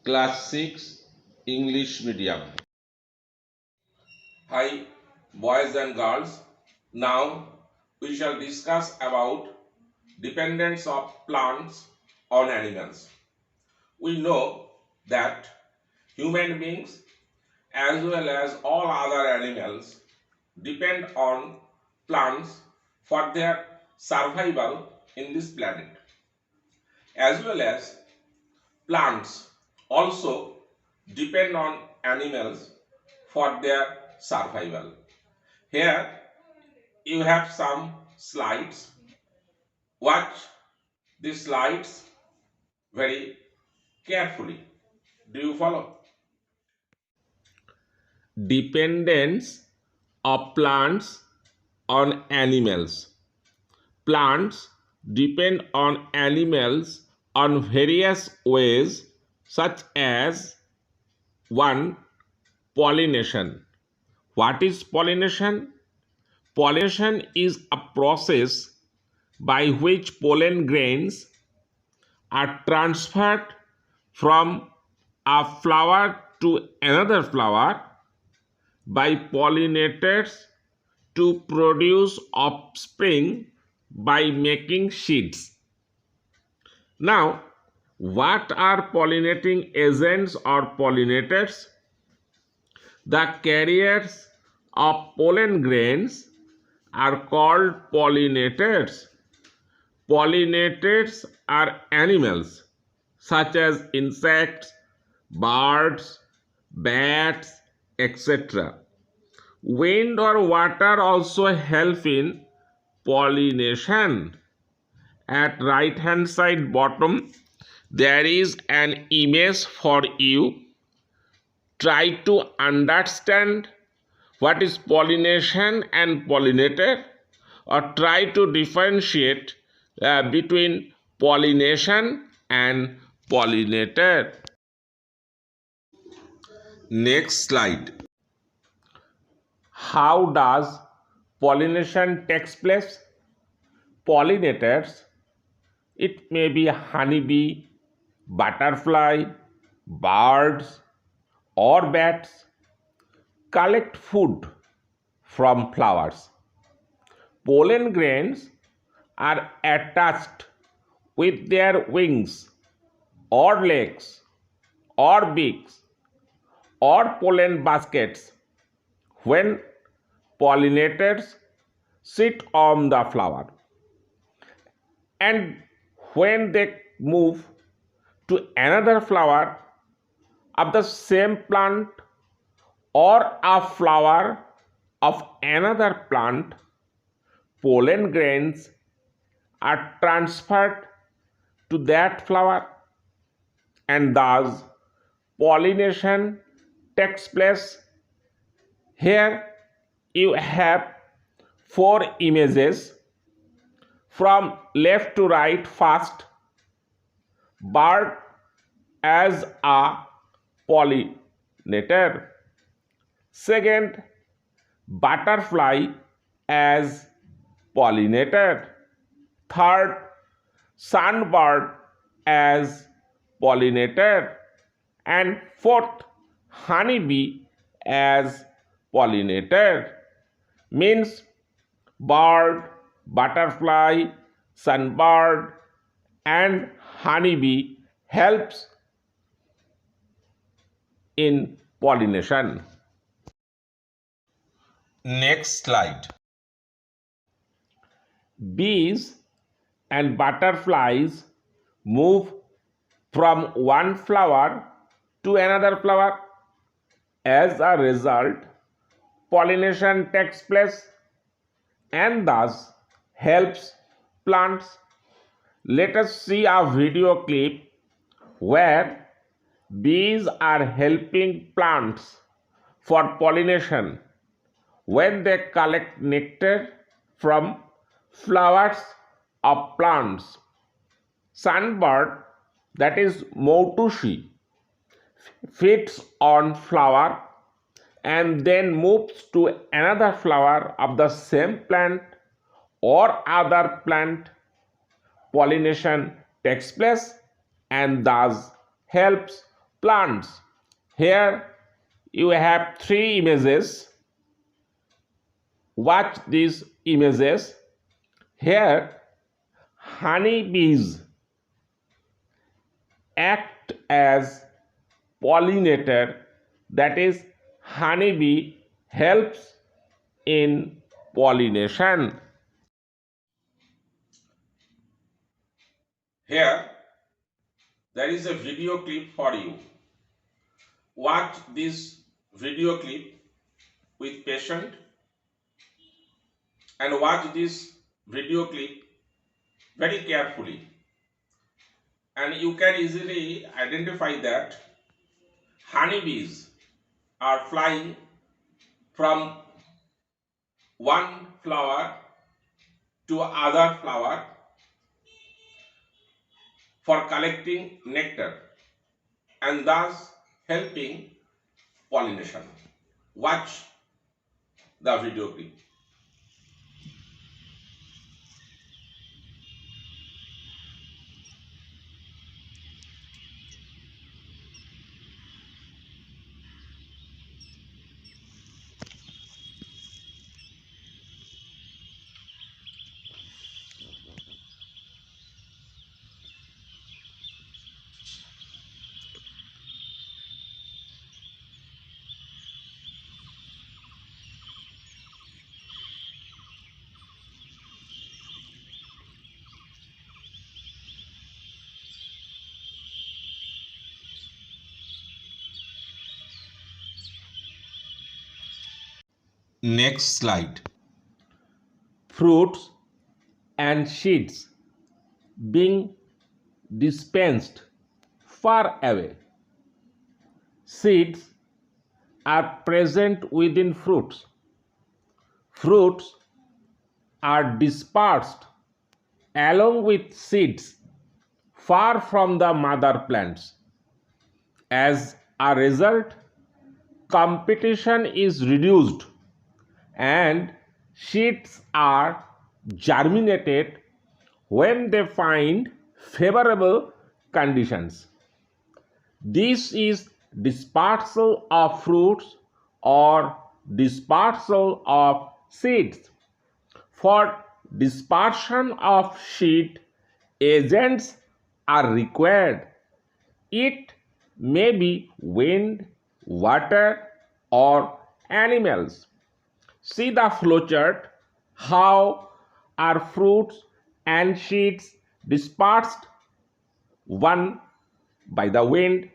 Class 6 English Medium. Hi, boys and girls. Now we shall discuss about dependence of plants on animals. We know that human beings as well as all other animals depend on plants for their survival in this planet, as well as plants also depend on animals for their survival. Here you have some slides. Watch these slides very carefully. Do you follow? Dependence of plants on animals. Plants depend on animals on various ways, such as 1. Pollination. What is pollination? Pollination is a process by which pollen grains are transferred from a flower to another flower by pollinators to produce offspring by making seeds. Now, what are pollinating agents or pollinators? The carriers of pollen grains are called pollinators. Pollinators are animals such as insects, birds, bats, etc. Wind or water also help in pollination. At right hand side bottom there is an image for you. Try to understand what is pollination and pollinator, or try to differentiate between pollination and pollinator. Next slide. How does pollination takes place? Pollinators, it may be honeybee, butterfly, birds or bats, collect food from flowers. Pollen grains are attached with their wings or legs or beaks or pollen baskets when pollinators sit on the flower, and when they move to another flower of the same plant or a flower of another plant, pollen grains are transferred to that flower, and thus pollination takes place. Here you have 4 images from left to right. First, bird as a pollinator. Second, butterfly as pollinator. Third, sunbird as pollinator. And fourth, honeybee as pollinator. Means bird, butterfly, sunbird and honeybee helps in pollination. Next slide. Bees and butterflies move from one flower to another flower. As a result, pollination takes place and thus helps plants. Let us see a video clip where bees are helping plants for pollination when they collect nectar from flowers of plants. Sunbird, that is Motushi, feeds on flower and then moves to another flower of the same plant or other plant. Pollination takes place and thus helps plants. Here you have three images. Watch these images. Here honeybees act as pollinator, that is, honeybee helps in pollination. Here there is a video clip for you. Watch this video clip with patience and watch this video clip very carefully, and you can easily identify that honeybees are flying from one flower to other flower for collecting nectar and thus helping pollination. Watch the video clip. Next slide. Fruits and seeds being dispensed far away. Seeds are present within fruits. Fruits are dispersed along with seeds far from the mother plants. As a result, competition is reduced and seeds are germinated when they find favorable conditions. This is dispersal of fruits or dispersal of seeds. For dispersion of seed, agents are required. It may be wind, water, or animals. See the flowchart. How are fruits and seeds dispersed? 1. By the wind,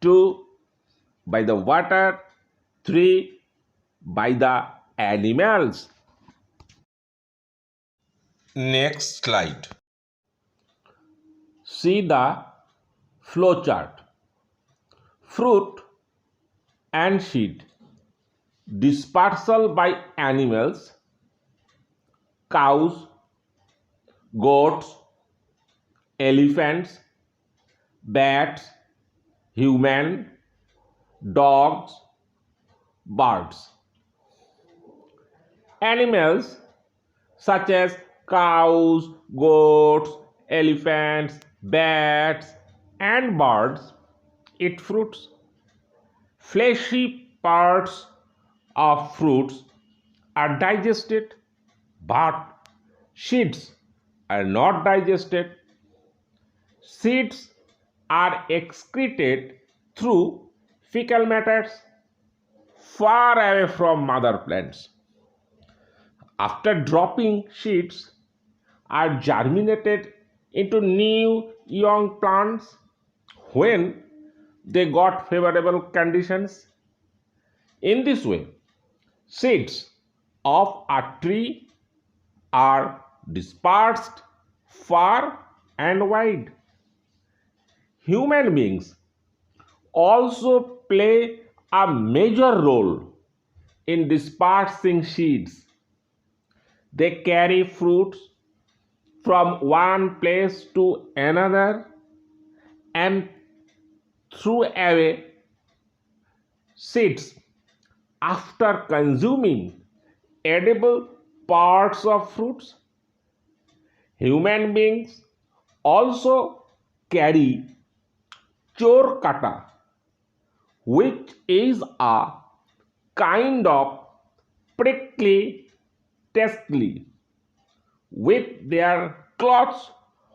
2. By the water, 3. By the animals. Next slide. See the flowchart. Fruit and seed dispersal by animals, cows, goats, elephants, bats, human, dogs, birds. Animals such as cows, goats, elephants, bats, and birds eat fruits. Fleshy parts of fruits are digested, but seeds are not digested. Seeds are excreted through fecal matters far away from mother plants. After dropping, seeds are germinated into new young plants when they got favorable conditions. In this way, seeds of a tree are dispersed far and wide. Human beings also play a major role in dispersing seeds. They carry fruits from one place to another and throw away seeds after consuming edible parts of fruits. Human beings also carry chor kata which is a kind of prickly testly with their clothes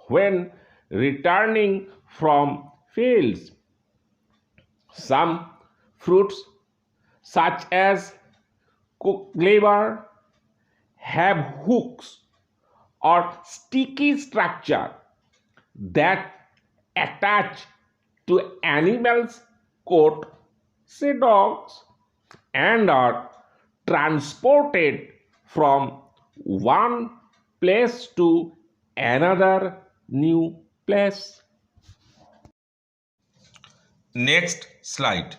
when returning from fields. Some fruits, such as cucumber, have hooks or sticky structure that attach to animals' coat, say dogs, and are transported from one place to another new place. Next slide.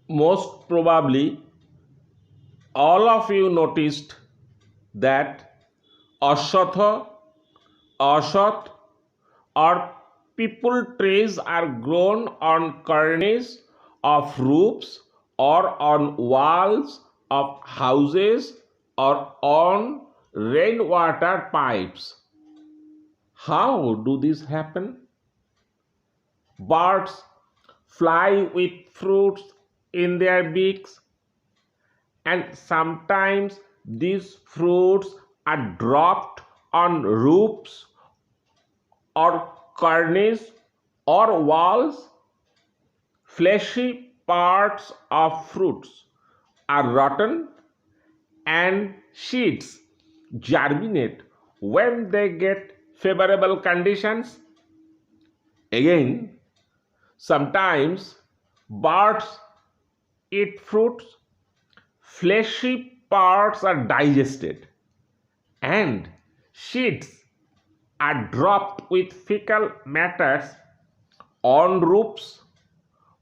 Most probably, all of you noticed that ashwatha, ashwath, or people trees are grown on cornices of roofs or on walls of houses or on rainwater pipes. How do this happen? Birds fly with fruits in their beaks, and sometimes these fruits are dropped on roofs or cornices or walls. Fleshy parts of fruits are rotten and seeds germinate when they get favorable conditions. Again, sometimes birds eat fruits, fleshy parts are digested, and seeds are dropped with fecal matters on roofs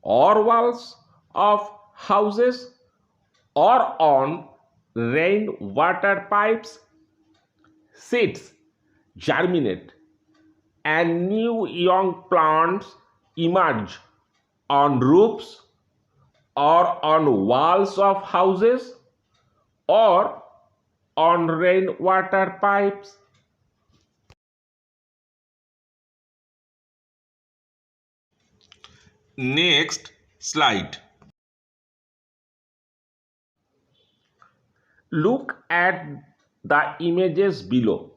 or walls of houses or on rainwater pipes. Seeds germinate and new young plants emerge on roofs or on walls of houses or on rainwater pipes. Next slide. Look at the images below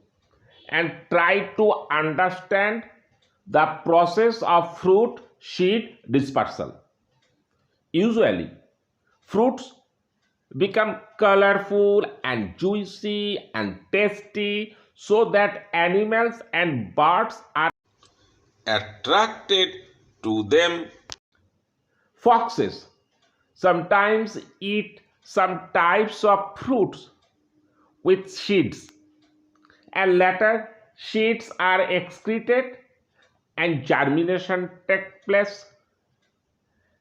and try to understand the process of fruit seed dispersal. Usually, fruits become colorful and juicy and tasty so that animals and birds are Attracted to them. foxes sometimes eat some types of fruits with seeds, and later seeds are excreted and germination takes place.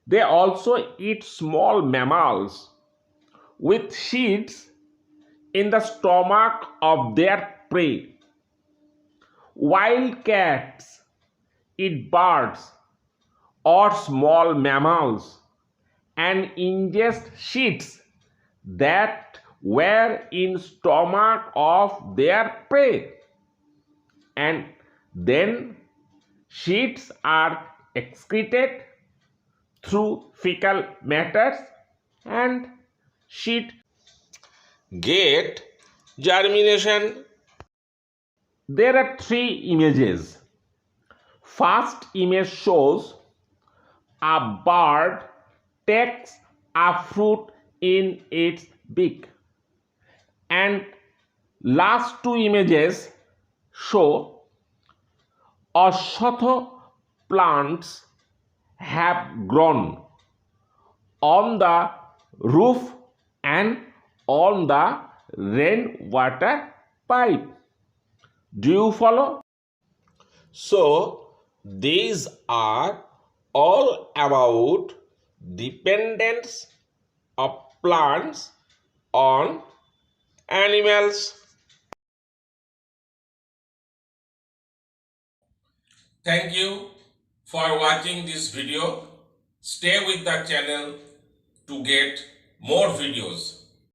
They also eat small mammals with seeds in the stomach of their prey. Wild cats eat birds or small mammals and ingest seeds that were in stomach of their prey, and then seeds are excreted through fecal matters and seed Get germination. There are three images. First image shows a bird takes a fruit in its beak, and last two images show ashwatha plants have grown on the roof and on the rainwater pipe. Do you follow? So, these are all about dependence of plants on animals. Thank you for watching this video. Stay with the channel to get more videos.